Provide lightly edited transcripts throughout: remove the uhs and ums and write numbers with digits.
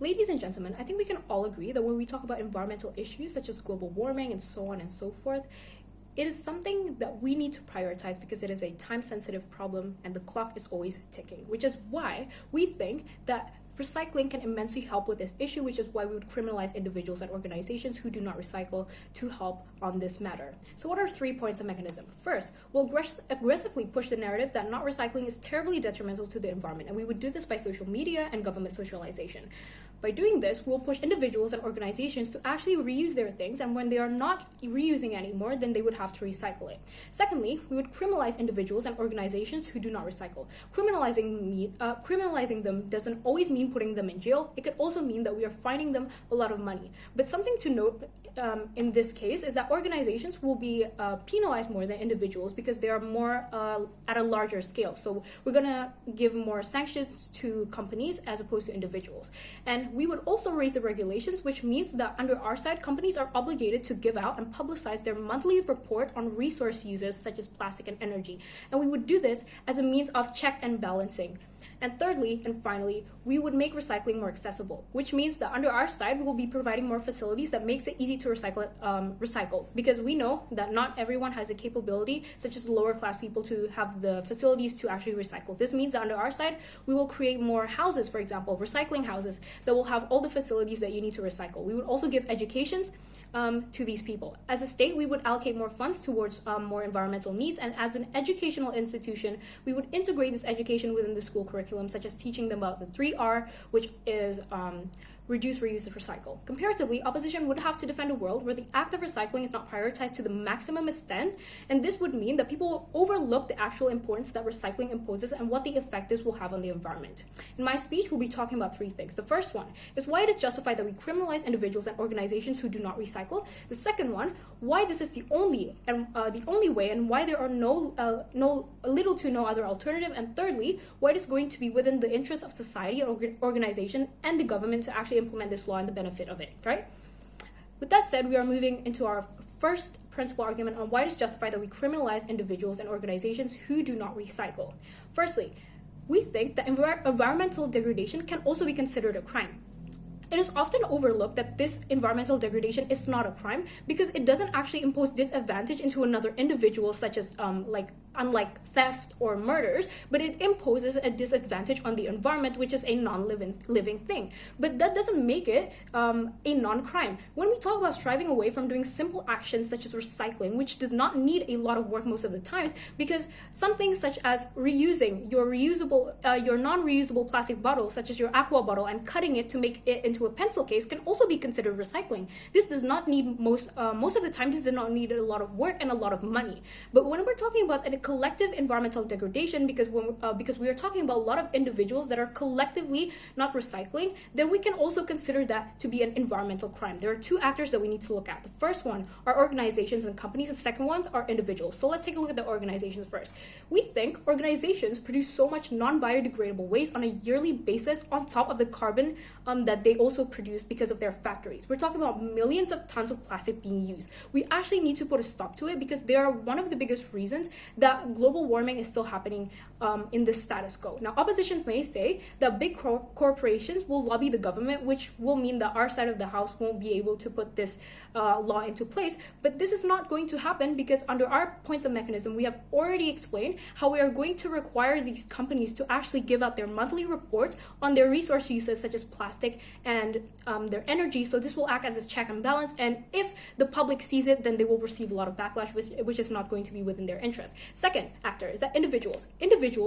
Ladies and gentlemen, I think we can all agree that when we talk about environmental issues such as global warming and so on and so forth, it is something that we need to prioritize because it is a time-sensitive problem and the clock is always ticking, which is why we think that recycling can immensely help with this issue, which is why we would criminalize individuals and organizations who do not recycle to help on this matter. So what are 3 points of mechanism? First, we'll aggressively push the narrative that not recycling is terribly detrimental to the environment, and we would do this by social media and government socialization. By doing this, we'll push individuals and organizations to actually reuse their things, and when they are not reusing anymore, then they would have to recycle it. Secondly, we would criminalize individuals and organizations who do not recycle. Criminalizing them doesn't always mean putting them in jail. It could also mean that we are fining them a lot of money. But something to note in this case is that organizations will be penalized more than individuals because they are more at a larger scale. So we're gonna give more sanctions to companies as opposed to individuals. And we would also raise the regulations, which means that under our side, companies are obligated to give out and publicize their monthly report on resource uses such as plastic and energy. And we would do this as a means of check and balancing. And thirdly, and finally, we would make recycling more accessible, which means that under our side, we will be providing more facilities that makes it easy to recycle, because we know that not everyone has the capability, such as lower class people, to have the facilities to actually recycle. This means that under our side, we will create more houses, for example, recycling houses that will have all the facilities that you need to recycle. We would also give educations to these people. As a state, we would allocate more funds towards more environmental needs, and as an educational institution, we would integrate this education within the school curriculum, such as teaching them about the 3R, which is reduce, reuse, and recycle. Comparatively, opposition would have to defend a world where the act of recycling is not prioritized to the maximum extent, and this would mean that people will overlook the actual importance that recycling imposes and what the effect this will have on the environment. In my speech, we'll be talking about 3 things. The first one is why it is justified that we criminalize individuals and organizations who do not recycle. The second one, why this is the only way, and why there are little to no other alternative. And thirdly, why it is going to be within the interest of society, organization, and the government to actually implement this law and the benefit of it, right? With that said, we are moving into our first principal argument on why it is justified that we criminalize individuals and organizations who do not recycle. Firstly, we think that environmental degradation can also be considered a crime. It is often overlooked that this environmental degradation is not a crime because it doesn't actually impose disadvantage into another individual, such as unlike theft or murders, but it imposes a disadvantage on the environment, which is a non-living thing. But that doesn't make it a non-crime. When we talk about striving away from doing simple actions such as recycling, which does not need a lot of work most of the time, because something such as reusing your non-reusable plastic bottle, such as your aqua bottle, and cutting it to make it into a pencil case can also be considered recycling. This does not need most of the time. This does not need a lot of work and a lot of money. But when we're talking about a collective environmental degradation, because we are talking about a lot of individuals that are collectively not recycling, then we can also consider that to be an environmental crime. There are 2 actors that we need to look at. The first one are organizations and companies. The second ones are individuals. So let's take a look at the organizations first. We think organizations produce so much non-biodegradable waste on a yearly basis on top of the carbon that they also produce because of their factories. We're talking about millions of tons of plastic being used. We actually need to put a stop to it because they are one of the biggest reasons that global warming is still happening in this status quo. Now, opposition may say that big corporations will lobby the government, which will mean that our side of the house won't be able to put this law into place. But this is not going to happen because under our points of mechanism, we have already explained how we are going to require these companies to actually give out their monthly reports on their resource uses, such as plastic and their energy. So this will act as a check and balance. And if the public sees it, then they will receive a lot of backlash, which is not going to be within their interest. Second actor is that individuals,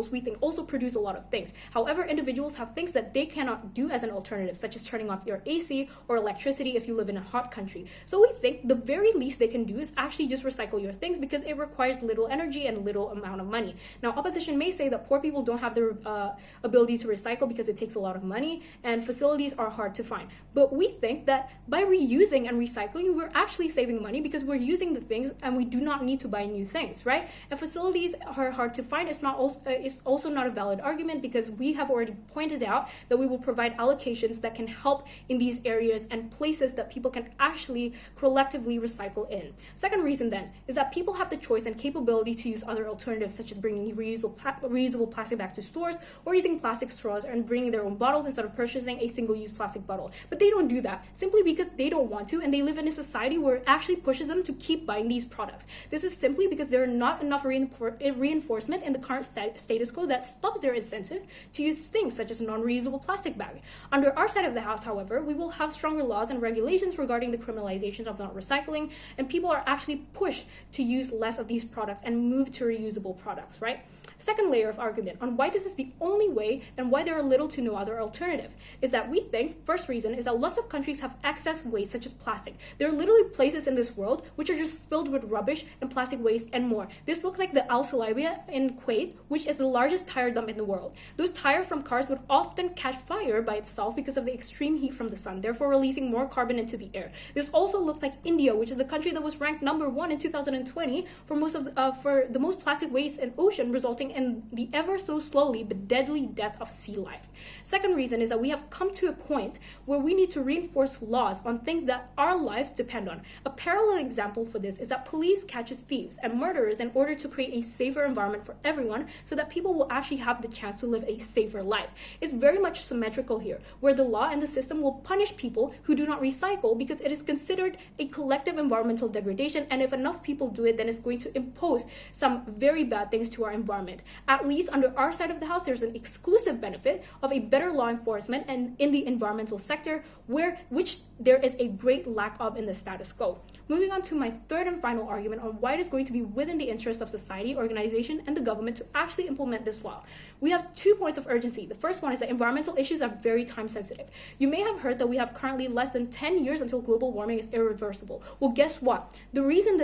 we think, also produce a lot of things. However, individuals have things that they cannot do as an alternative, such as turning off your AC or electricity if you live in a hot country. So we think the very least they can do is actually just recycle your things because it requires little energy and little amount of money. Now, opposition may say that poor people don't have the ability to recycle because it takes a lot of money and facilities are hard to find. But we think that by reusing and recycling, we're actually saving money because we're using the things and we do not need to buy new things, right? And facilities facilities are hard to find is also not a valid argument, because we have already pointed out that we will provide allocations that can help in these areas and places that people can actually collectively recycle in. Second reason then is that people have the choice and capability to use other alternatives, such as bringing reusable plastic back to stores, or using plastic straws and bringing their own bottles instead of purchasing a single-use plastic bottle. But they don't do that simply because they don't want to, and they live in a society where it actually pushes them to keep buying these products. This is simply because there are not enough reinforcement in the current status quo that stops their incentive to use things such as non-reusable plastic bag. Under our side of the house, however, we will have stronger laws and regulations regarding the criminalization of not recycling, and people are actually pushed to use less of these products and move to reusable products, right? Second layer of argument on why this is the only way and why there are little to no other alternative is that we think, first reason, is that lots of countries have excess waste such as plastic. There are literally places in this world which are just filled with rubbish and plastic waste and more. This looks like the Al Salabia in Kuwait, which is the largest tire dump in the world. Those tires from cars would often catch fire by itself because of the extreme heat from the sun, therefore releasing more carbon into the air. This also looks like India, which is the country that was ranked number 1 in 2020 for the most plastic waste in ocean, resulting in the ever so slowly but deadly death of sea life. Second reason is that we have come to a point where we need to reinforce laws on things that our lives depend on. A parallel example for this is that police catches thieves and murderers in order to create a safer environment for everyone so that people will actually have the chance to live a safer life. It's very much symmetrical here, where the law and the system will punish people who do not recycle because it is considered a collective environmental degradation, and if enough people do it, then it's going to impose some very bad things to our environment. At least under our side of the house, there's an exclusive benefit of a better law enforcement and in the environmental sector, which there is a great lack of in the status quo. Moving on to my third and final argument on why it is going to be within the interest of society, organization, and the government to actually implement this law. We have 2 points of urgency. The first one is that environmental issues are very time sensitive. You may have heard that we have currently less than 10 years until global warming is irreversible. Well, guess what? The reason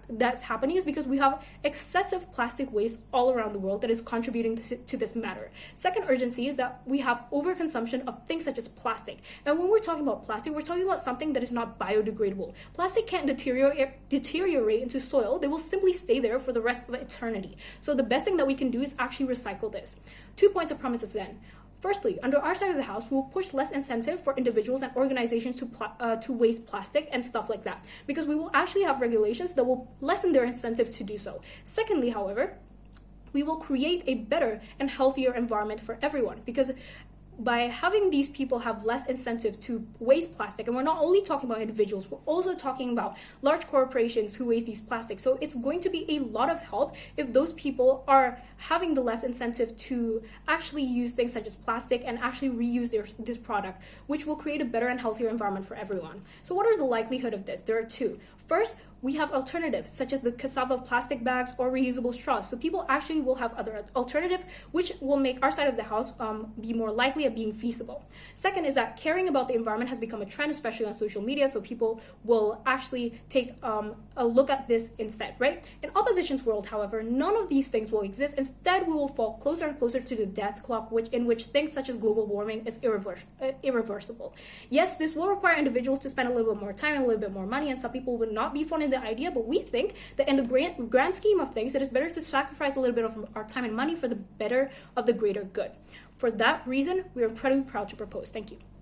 that's happening is because we have excessive plastic waste all around the world that is contributing to this matter. Second urgency is that we have overconsumption of things such as plastic. And when we're talking about plastic, we're talking about something that is not biodegradable. Plastic can't deteriorate into soil. They will simply stay there for the rest of eternity. So the best thing that we can do is actually recycle this. 2 points of promises then. Firstly, under our side of the house, we will push less incentive for individuals and organizations to waste plastic and stuff like that, because we will actually have regulations that will lessen their incentive to do so. Secondly, however, we will create a better and healthier environment for everyone, because by having these people have less incentive to waste plastic, and we're not only talking about individuals, we're also talking about large corporations who waste these plastics. So it's going to be a lot of help if those people are having the less incentive to actually use things such as plastic and actually reuse this product, which will create a better and healthier environment for everyone. So what are the likelihood of this? There are 2. First, we have alternatives such as the cassava plastic bags or reusable straws. So people actually will have other alternatives, which will make our side of the house be more likely at being feasible. Second is that caring about the environment has become a trend, especially on social media. So people will actually take a look at this instead, right? In opposition's world, however, none of these things will exist. Instead, we will fall closer and closer to the death clock, in which things such as global warming is irreversible. Yes, this will require individuals to spend a little bit more time and a little bit more money, and some people would not be funding the idea, but we think that in the grand scheme of things, it is better to sacrifice a little bit of our time and money for the better of the greater good. For that reason, we are incredibly proud to propose. Thank you.